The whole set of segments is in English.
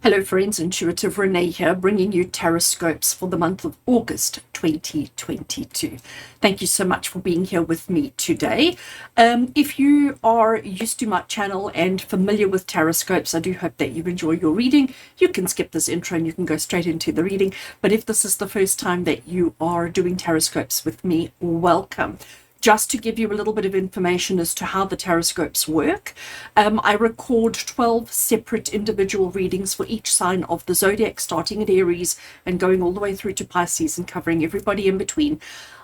Hello friends, Intuitive Rene here, bringing you Taroscopes for the month of August 2022. Thank you so much for being here with me today. If you are used to my channel and familiar with Taroscopes, I do hope that you enjoy your reading. You can skip this intro and you can go straight into the reading. But if this is the first time that you are doing Taroscopes with me, welcome. Just to give you a little bit of information as to how the Taroscopes work, I record 12 separate individual readings for each sign of the zodiac, starting at Aries and going all the way through to Pisces and covering everybody in between.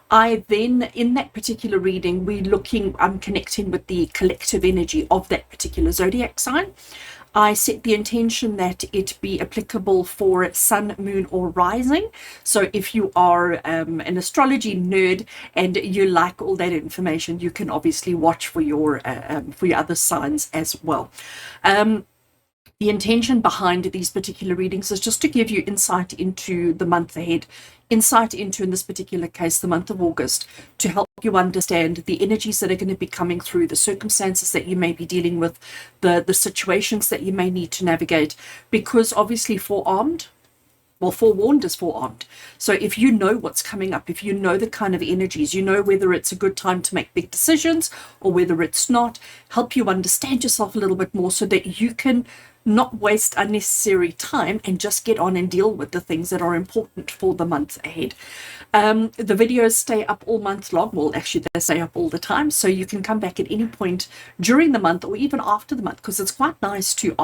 I then, in that particular reading, I'm connecting with the collective energy of that particular zodiac sign. I set the intention that it be applicable for sun, moon, or rising. So if you are an astrology nerd and you like all that information, you can obviously watch for your other signs as well. The intention behind these particular readings is just to give you insight into the month ahead, insight into, in this particular case, the month of August, to help you understand the energies that are going to be coming through, the circumstances that you may be dealing with, the situations that you may need to navigate, because obviously forewarned is forearmed. So if you know what's coming up, if you know the kind of energies, you know whether it's a good time to make big decisions or whether it's not, help you understand yourself a little bit more so that you can not waste unnecessary time and just get on and deal with the things that are important for the month ahead. The videos stay up all month long. Well, actually, they stay up all the time. So you can come back at any point during the month or even after the month, because it's quite nice to,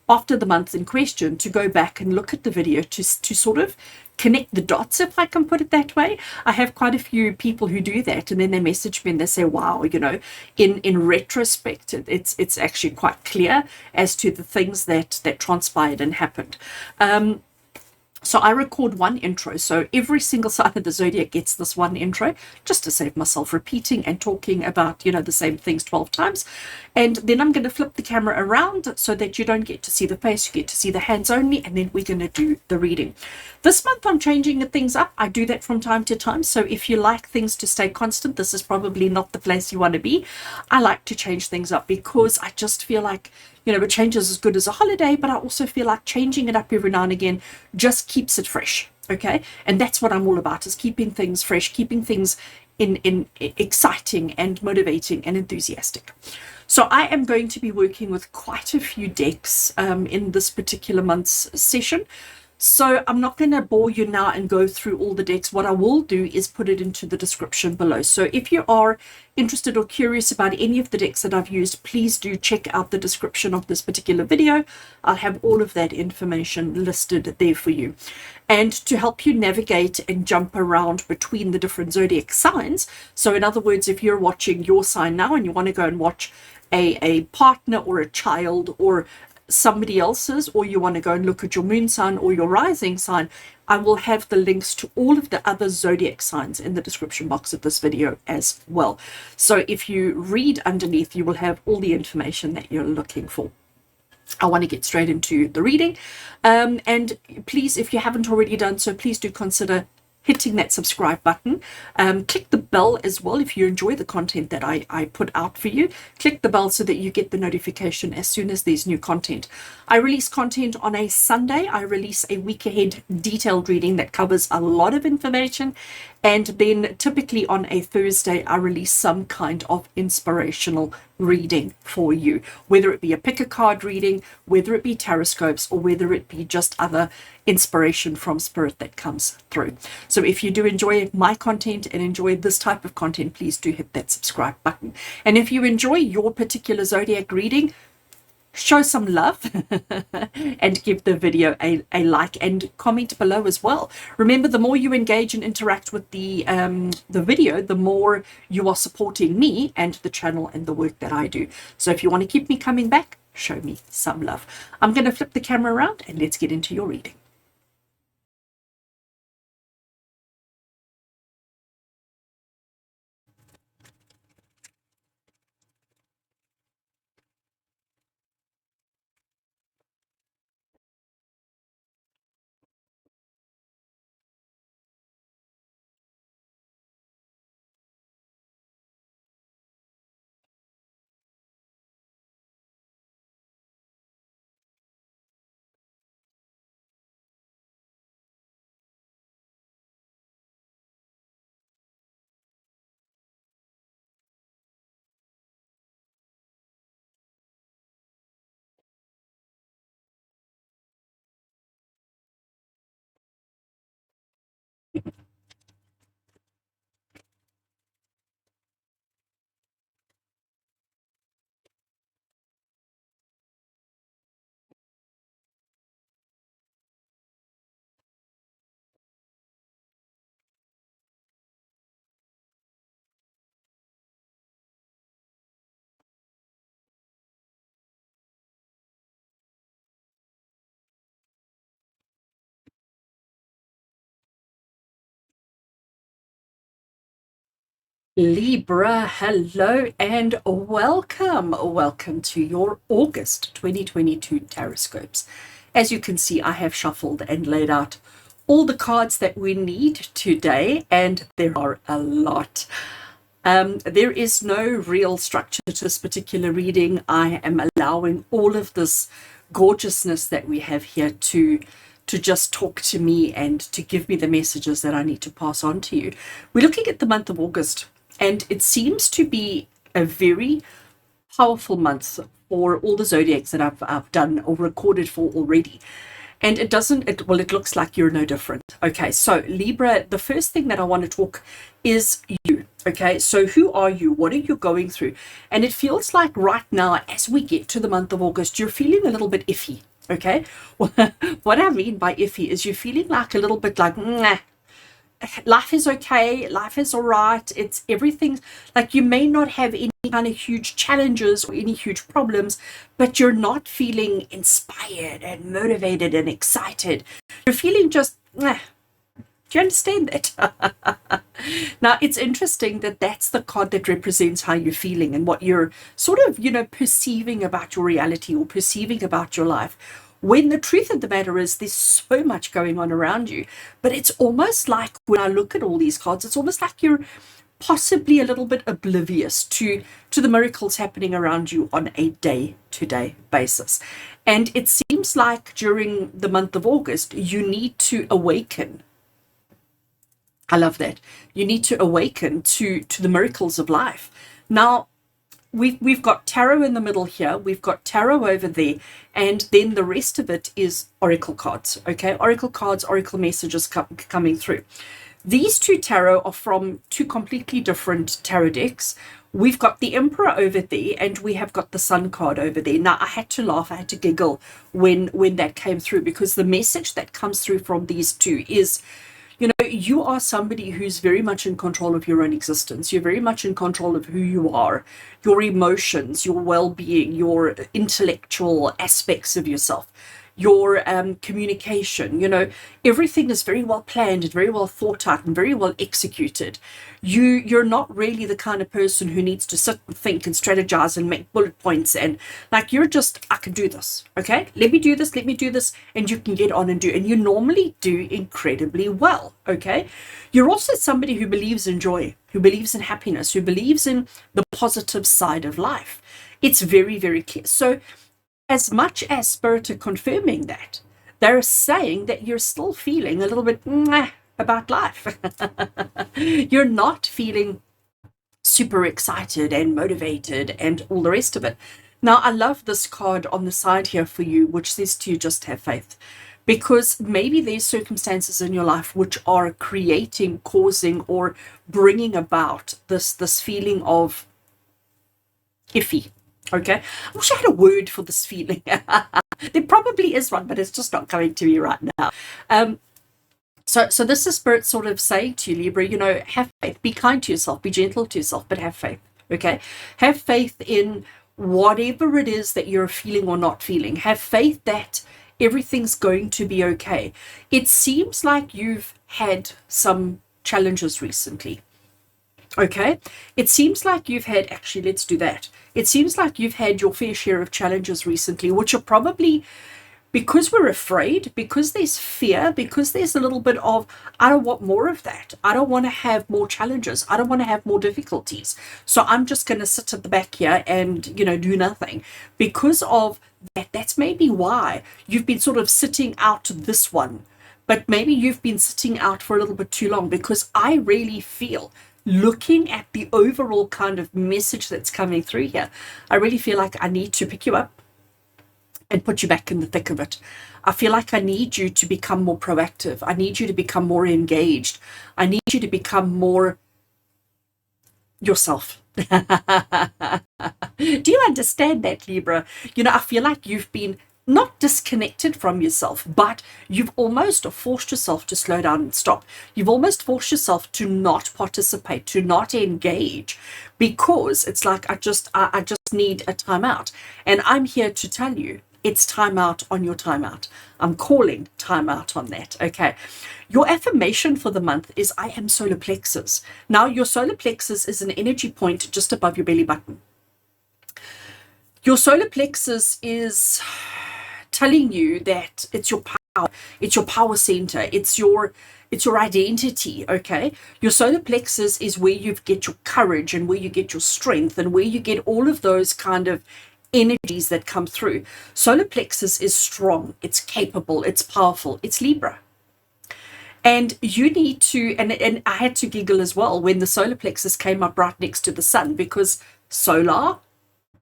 after the month in question, to go back and look at the video to sort of connect the dots, if I can put it that way. I have quite a few people who do that, and then they message me and they say, wow, in retrospect, it's actually quite clear as to the things that transpired and happened. So I record one intro. So every single sign of the zodiac gets this one intro, just to save myself repeating and talking about, the same things 12 times. And then I'm going to flip the camera around so that you don't get to see the face, you get to see the hands only, and then we're going to do the reading. This month I'm changing things up. I do that from time to time. So if you like things to stay constant, this is probably not the place you want to be. I like to change things up because I just feel like, a change is as good as a holiday, but I also feel like changing it up every now and again just keeps it fresh. Okay. And that's what I'm all about, is keeping things fresh, keeping things in exciting and motivating and enthusiastic. So I am going to be working with quite a few decks in this particular month's session. So I'm not going to bore you now and go through all the decks. What I will do is put it into the description below. So if you are interested or curious about any of the decks that I've used, please do check out the description of this particular video. I'll have all of that information listed there for you. And to help you navigate and jump around between the different zodiac signs. So in other words, if you're watching your sign now and you want to go and watch a partner or a child or somebody else's, or you want to go and look at your moon sign or your rising sign, I will have the links to all of the other zodiac signs in the description box of this video as well. So if you read underneath, you will have all the information that you're looking for. I want to get straight into the reading. And please, if you haven't already done so, please do consider hitting that subscribe button. Click the bell as well if you enjoy the content that I put out for you. Click the bell so that you get the notification as soon as there's new content. I release content on a Sunday. I release a week ahead detailed reading that covers a lot of information. And then typically on a Thursday, I release some kind of inspirational reading for you, whether it be a pick a card reading, whether it be taroscopes, or whether it be just other inspiration from spirit that comes through. So if you do enjoy my content and enjoy this type of content, please do hit that subscribe button. And if you enjoy your particular zodiac reading, show some love and give the video a like and comment below as well. Remember, the more you engage and interact with the video, the more you are supporting me and the channel and the work that I do. So if you want to keep me coming back, show me some love. I'm going to flip the camera around and let's get into your reading. Libra, hello and welcome. Welcome to your August 2022 Taroscopes. As you can see, I have shuffled and laid out all the cards that we need today, and there are a lot. There is no real structure to this particular reading. I am allowing all of this gorgeousness that we have here to just talk to me and to give me the messages that I need to pass on to you. We're looking at the month of August, and it seems to be a very powerful month for all the zodiacs that I've done or recorded for already. And it looks like you're no different. Okay, so Libra, the first thing that I want to talk is you. Okay, so who are you? What are you going through? And it feels like right now, as we get to the month of August, you're feeling a little bit iffy. Okay, what I mean by iffy is you're feeling like a little bit like, life is okay, life is all right, it's everything. Like, you may not have any kind of huge challenges or any huge problems, but you're not feeling inspired and motivated and excited. You're feeling just, do you understand that? Now, it's interesting that that's the card that represents how you're feeling and what you're sort of, perceiving about your reality or perceiving about your life. When the truth of the matter is, there's so much going on around you. But it's almost like, when I look at all these cards, it's almost like you're possibly a little bit oblivious to the miracles happening around you on a day-to-day basis. And it seems like during the month of August, you need to awaken. I love that. You need to awaken to the miracles of life. Now, we've got tarot in the middle here, we've got tarot over there, and then the rest of it is oracle cards. Okay, oracle cards, oracle messages coming through. These two tarot are from two completely different tarot decks. We've got the Emperor over there, and we have got the Sun card over there. Now, I had to laugh, I had to giggle when that came through, because the message that comes through from these two is, you are somebody who's very much in control of your own existence. You're very much in control of who you are, your emotions, your well-being, your intellectual aspects of yourself, your communication. Everything is very well planned and very well thought out and very well executed. You're not really the kind of person who needs to sit and think and strategize and make bullet points, and like, you're just, I can do this. Okay, let me do this, and you can get on and do, and you normally do incredibly well. Okay, you're also somebody who believes in joy, who believes in happiness, who believes in the positive side of life. It's very, very clear. So as much as Spirit are confirming that, they're saying that you're still feeling a little bit about life. You're not feeling super excited and motivated and all the rest of it. Now, I love this card on the side here for you, which says to you, just have faith. Because maybe there's circumstances in your life which are causing, or bringing about this feeling of iffy. Okay, I wish I had a word for this feeling. There probably is one, but it's just not coming to me right now. So this is Spirit sort of saying to you, Libra, have faith, be kind to yourself, be gentle to yourself, but have faith. Okay, have faith in whatever it is that you're feeling or not feeling. Have faith that everything's going to be okay. It seems like you've had some challenges recently. Okay, it seems like you've had, actually, let's do that. It seems like you've had your fair share of challenges recently, which are probably because we're afraid, because there's fear, because there's a little bit of, I don't want more of that. I don't want to have more challenges. I don't want to have more difficulties. So I'm just going to sit at the back here and, do nothing. Because of that, that's maybe why you've been sort of sitting out this one. But maybe you've been sitting out for a little bit too long, because I really feel, looking at the overall kind of message that's coming through here, I really feel like I need to pick you up and put you back in the thick of it. I feel like I need you to become more proactive. I need you to become more engaged. I need you to become more yourself. Do you understand that, Libra? I feel like you've been not disconnected from yourself, but you've almost forced yourself to slow down and stop. You've almost forced yourself to not participate, to not engage, because it's like, I just need a timeout. And I'm here to tell you, it's time out on your timeout. I'm calling time out on that. Okay. Your affirmation for the month is I am solar plexus. Now, your solar plexus is an energy point just above your belly button. Your solar plexus is telling you that it's your power, it's your power center, it's your identity. Okay, your solar plexus is where you get your courage and where you get your strength and where you get all of those kind of energies that come through. Solar plexus is strong, it's capable, it's powerful, it's Libra. And you need to, and I had to giggle as well when the solar plexus came up right next to the sun, because solar,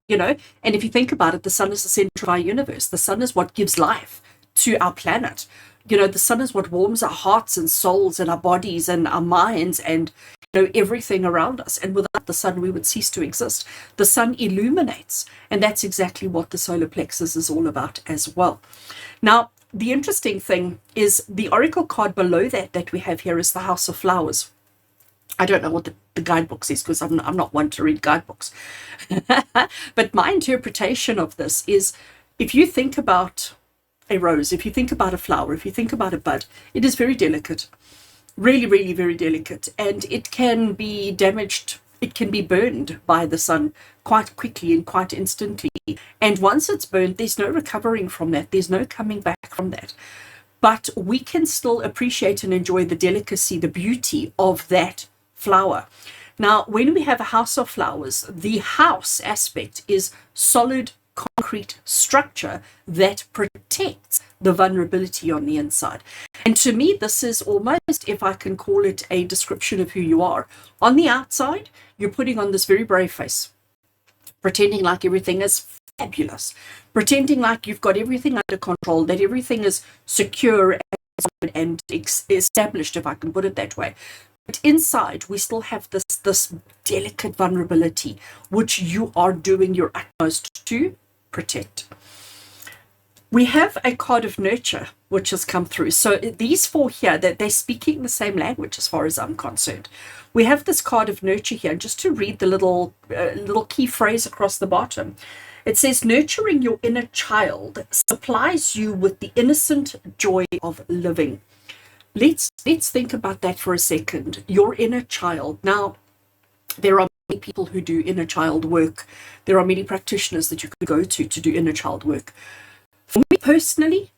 and if you think about it, the sun is the center of our universe. The sun is what gives life to our planet. The sun is what warms our hearts and souls and our bodies and our minds and everything around us. And without the sun, we would cease to exist. The sun illuminates, and that's exactly what the solar plexus is all about as well. Now, the interesting thing is the oracle card below that we have here is the House of Flowers. I don't know what the guidebook says, because I'm not one to read guidebooks. But my interpretation of this is, if you think about a rose, if you think about a flower, if you think about a bud, it is very delicate, really, really very delicate, and it can be damaged, it can be burned by the sun quite quickly and quite instantly. And once it's burned, there's no recovering from that, there's no coming back from that. But we can still appreciate and enjoy the delicacy, the beauty of that flower. Now, when we have a house of flowers, the house aspect is solid concrete structure that protects the vulnerability on the inside. And to me, this is almost, if I can call it, a description of who you are. On the outside, you're putting on this very brave face, pretending like everything is fabulous, pretending like you've got everything under control, that everything is secure and established, if I can put it that way. But inside, we still have this delicate vulnerability, which you are doing your utmost to protect. We have a card of nurture, which has come through. So these four here, that they're speaking the same language as far as I'm concerned. We have this card of nurture here, just to read the little key phrase across the bottom. It says, nurturing your inner child supplies you with the innocent joy of living. Let's think about that for a second. Your inner child. Now, there are many people who do inner child work. There are many practitioners that you could go to do inner child work. For me personally,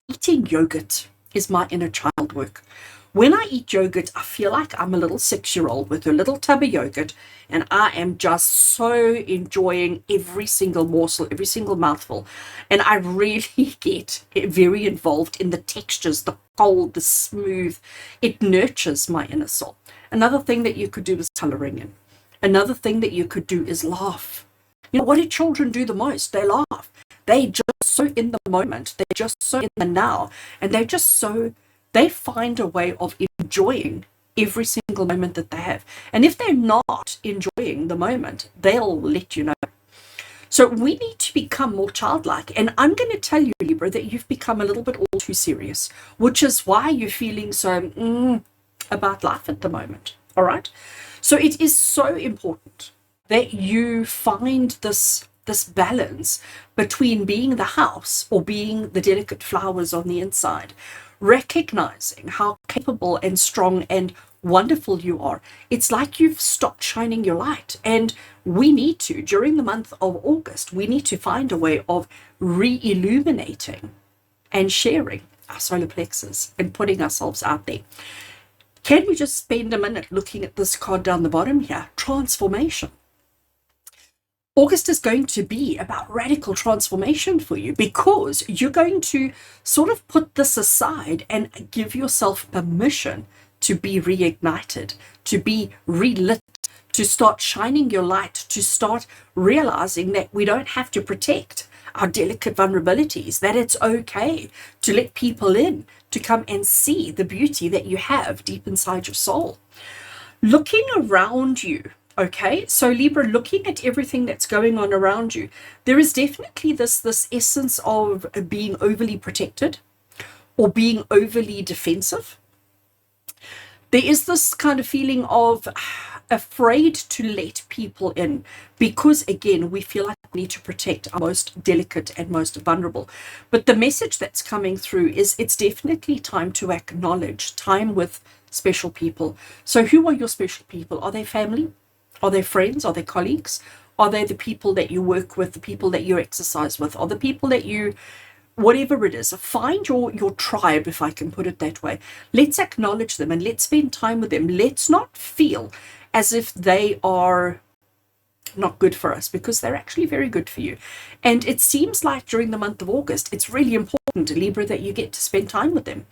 eating yogurt is my inner child work. When I eat yogurt, I feel like I'm a little 6-year-old with a little tub of yogurt, and I am just so enjoying every single morsel, every single mouthful. And I really get very involved in the textures, the cold, the smooth. It nurtures my inner soul. Another thing that you could do is coloring in. Another thing that you could do is laugh. What do children do the most? They laugh. They just so in the moment. They're just so in the now. And they find a way of enjoying every single moment that they have. And if they're not enjoying the moment, they'll let you know. So we need to become more childlike. And I'm going to tell you, Libra, that you've become a little bit all too serious, which is why you're feeling so about life at the moment. All right. So it is so important that you find this balance between being the house or being the delicate flowers on the inside, recognizing how capable and strong and wonderful you are. It's like you've stopped shining your light, and we need to, during the month of August, we need to find a way of re-illuminating and sharing our solar plexus and putting ourselves out there. Can we just spend a minute looking at this card down the bottom here? Transformation. August is going to be about radical transformation for you, because you're going to sort of put this aside and give yourself permission to be reignited, to be relit, to start shining your light, to start realizing that we don't have to protect our delicate vulnerabilities, that it's okay to let people in, to come and see the beauty that you have deep inside your soul. Looking around you, okay, so Libra, looking at everything that's going on around you, there is definitely this essence of being overly protected or being overly defensive. There is this kind of feeling of afraid to let people in, because again, we feel like need to protect our most delicate and most vulnerable. But the message that's coming through is it's definitely time to acknowledge time with special people. So who are your special people? Are they family? Are they friends? Are they colleagues? Are they the people that you work with, the people that you exercise with, or the people that you, whatever it is, find your tribe, if I can put it that way. Let's acknowledge them and let's spend time with them. Let's not feel as if they are not good for us, because they're actually very good for you. And it seems like during the month of August, it's really important, Libra, that you get to spend time with them.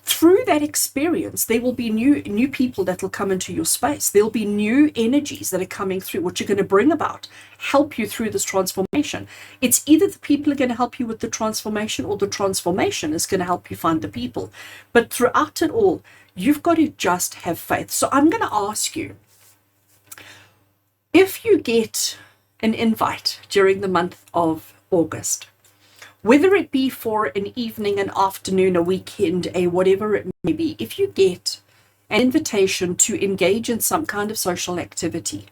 Through that experience, there will be new people that will come into your space. There'll be new energies that are coming through, which are going to bring about, help you through this transformation. It's either the people are going to help you with the transformation, or the transformation is going to help you find the people. But throughout it all, you've got to just have faith. So I'm going to ask you, if you get an invite during the month of August, whether it be for an evening, an afternoon, a weekend, a whatever it may be, if you get an invitation to engage in some kind of social activity,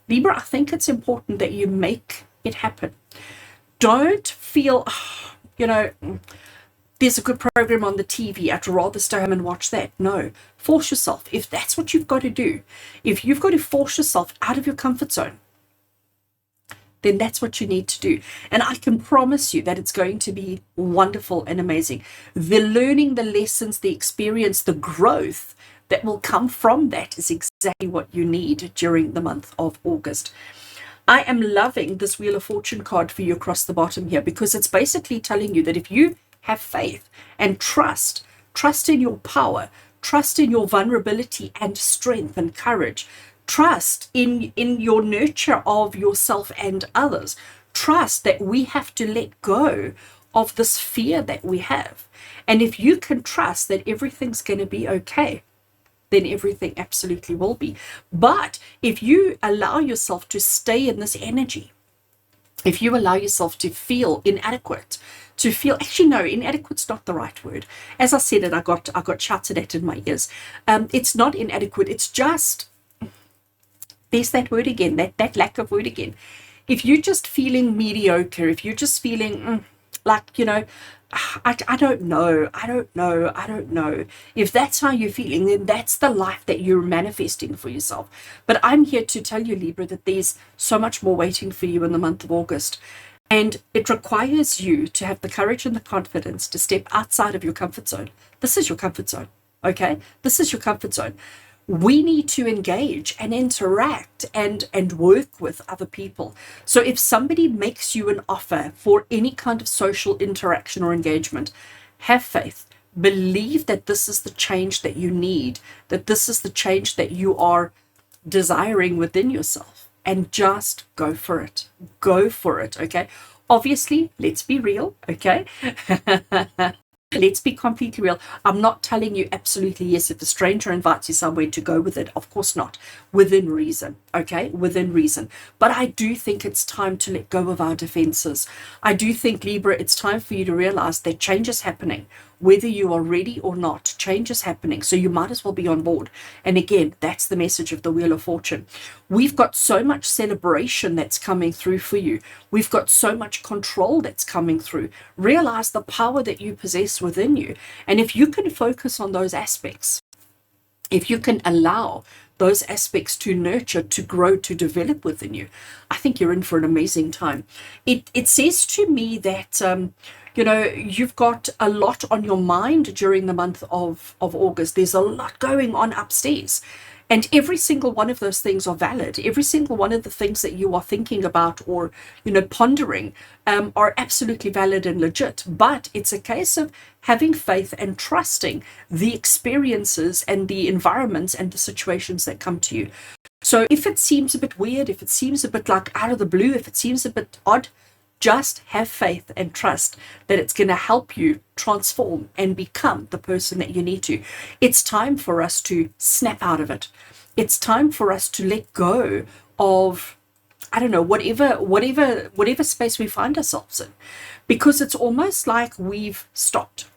Libra, I think it's important that you make it happen. Don't feel, there's a good program on the TV, I'd rather stay home and watch that. No, force yourself. If that's what you've got to do, if you've got to force yourself out of your comfort zone, then that's what you need to do. And I can promise you that it's going to be wonderful and amazing. The learning, the lessons, the experience, the growth that will come from that is exactly what you need during the month of August. I am loving this Wheel of Fortune card for you across the bottom here, because it's basically telling you that if you have faith and trust in your power, trust in your vulnerability and strength and courage, trust in your nurture of yourself and others, trust that we have to let go of this fear that we have. And if you can trust that everything's going to be okay, then everything absolutely will be. But if you allow yourself to stay in this energy, if you allow yourself to feel inadequate, to feel, actually no, inadequate's not the right word. As I said it, I got shouted at in my ears. It's not inadequate, it's just, there's that word again, that lack of word again. If you're just feeling mediocre, if you're just feeling like, I don't know. If that's how you're feeling, then that's the life that you're manifesting for yourself. But I'm here to tell you, Libra, that there's so much more waiting for you in the month of August. And it requires you to have the courage and the confidence to step outside of your comfort zone. This is your comfort zone, okay? This is your comfort zone. We need to engage and interact and work with other people. So if somebody makes you an offer for any kind of social interaction or engagement, have faith. Believe that this is the change that you need, that this is the change that you are desiring within yourself, and just go for it. Go for it, okay? Obviously, let's be real, okay? Let's be completely real. I'm not telling you absolutely yes if a stranger invites you somewhere to go with it. Of course not. Within reason, okay? Within reason. But I do think it's time to let go of our defenses. I do think, Libra, it's time for you to realize that change is happening. Whether you are ready or not, change is happening. So you might as well be on board. And again, that's the message of the Wheel of Fortune. We've got so much celebration that's coming through for you. We've got so much control that's coming through. Realize the power that you possess within you. And if you can focus on those aspects, if you can allow those aspects to nurture, to grow, to develop within you, I think you're in for an amazing time. It says to me that you've got a lot on your mind during the month of August. There's a lot going on upstairs. And every single one of those things are valid. Every single one of the things that you are thinking about or, pondering are absolutely valid and legit. But it's a case of having faith and trusting the experiences and the environments and the situations that come to you. So if it seems a bit weird, if it seems a bit like out of the blue, if it seems a bit odd, just have faith and trust that it's going to help you transform and become the person that you need to. It's time for us to snap out of it. It's time for us to let go of, whatever space we find ourselves in, because it's almost like we've stopped.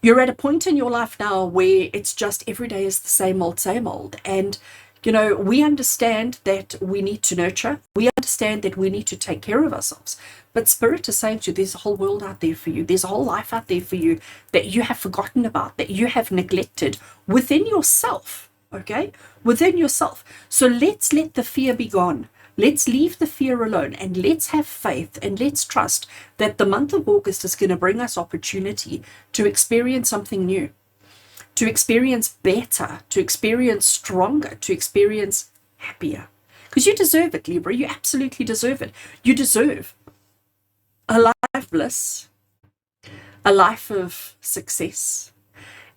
You're at a point in your life now where it's just every day is the same old, and we understand that we need to nurture. We understand that we need to take care of ourselves. But Spirit is saying to you, there's a whole world out there for you. There's a whole life out there for you that you have forgotten about, that you have neglected within yourself, okay? Within yourself. So let's let the fear be gone. Let's leave the fear alone, and let's have faith, and let's trust that the month of August is going to bring us opportunity to experience something new, to experience better, to experience stronger, to experience happier. Because you deserve it, Libra. You absolutely deserve it. You deserve a life of bliss, a life of success.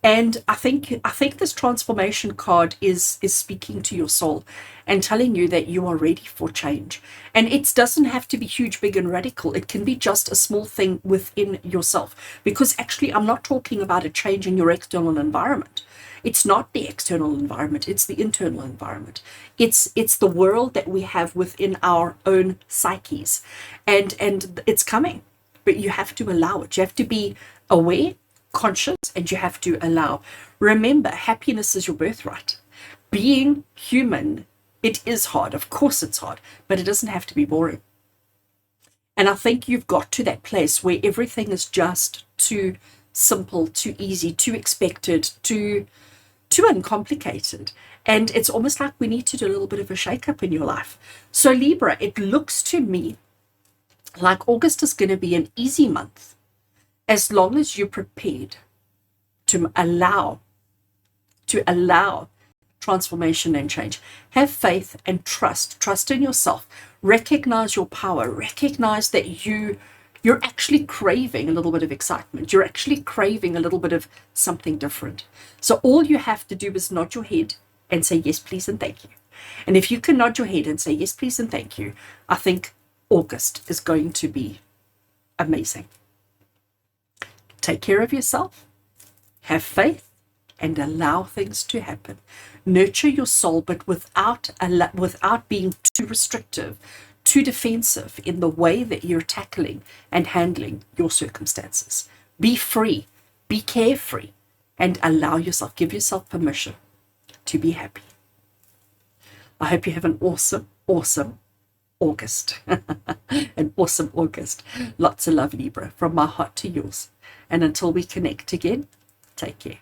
And I think this transformation card is speaking to your soul and telling you that you are ready for change. And it doesn't have to be huge, big, and radical. It can be just a small thing within yourself. Because actually, I'm not talking about a change in your external environment. It's not the external environment, it's the internal environment. It's the world that we have within our own psyches. And it's coming, but you have to allow it. You have to be aware, conscious, and you have to allow. Remember, happiness is your birthright. Being human, it is hard. Of course it's hard, but it doesn't have to be boring. And I think you've got to that place where everything is just too simple, too easy, too expected, too uncomplicated. And it's almost like we need to do a little bit of a shake-up in your life. So Libra, it looks to me like August is going to be an easy month, as long as you're prepared to allow transformation and change. Have faith and trust in yourself. Recognize your power. Recognize that you're actually craving a little bit of excitement. You're actually craving a little bit of something different. So all you have to do is nod your head and say yes, please, and thank you. And if you can nod your head and say yes, please, and thank you, I think August is going to be amazing. Take care of yourself, have faith, and allow things to happen. Nurture your soul, but without being too restrictive, too defensive in the way that you're tackling and handling your circumstances. Be free, be carefree, and allow yourself, give yourself permission to be happy. I hope you have an awesome, awesome August. An awesome August. Lots of love, Libra, from my heart to yours. And until we connect again, take care.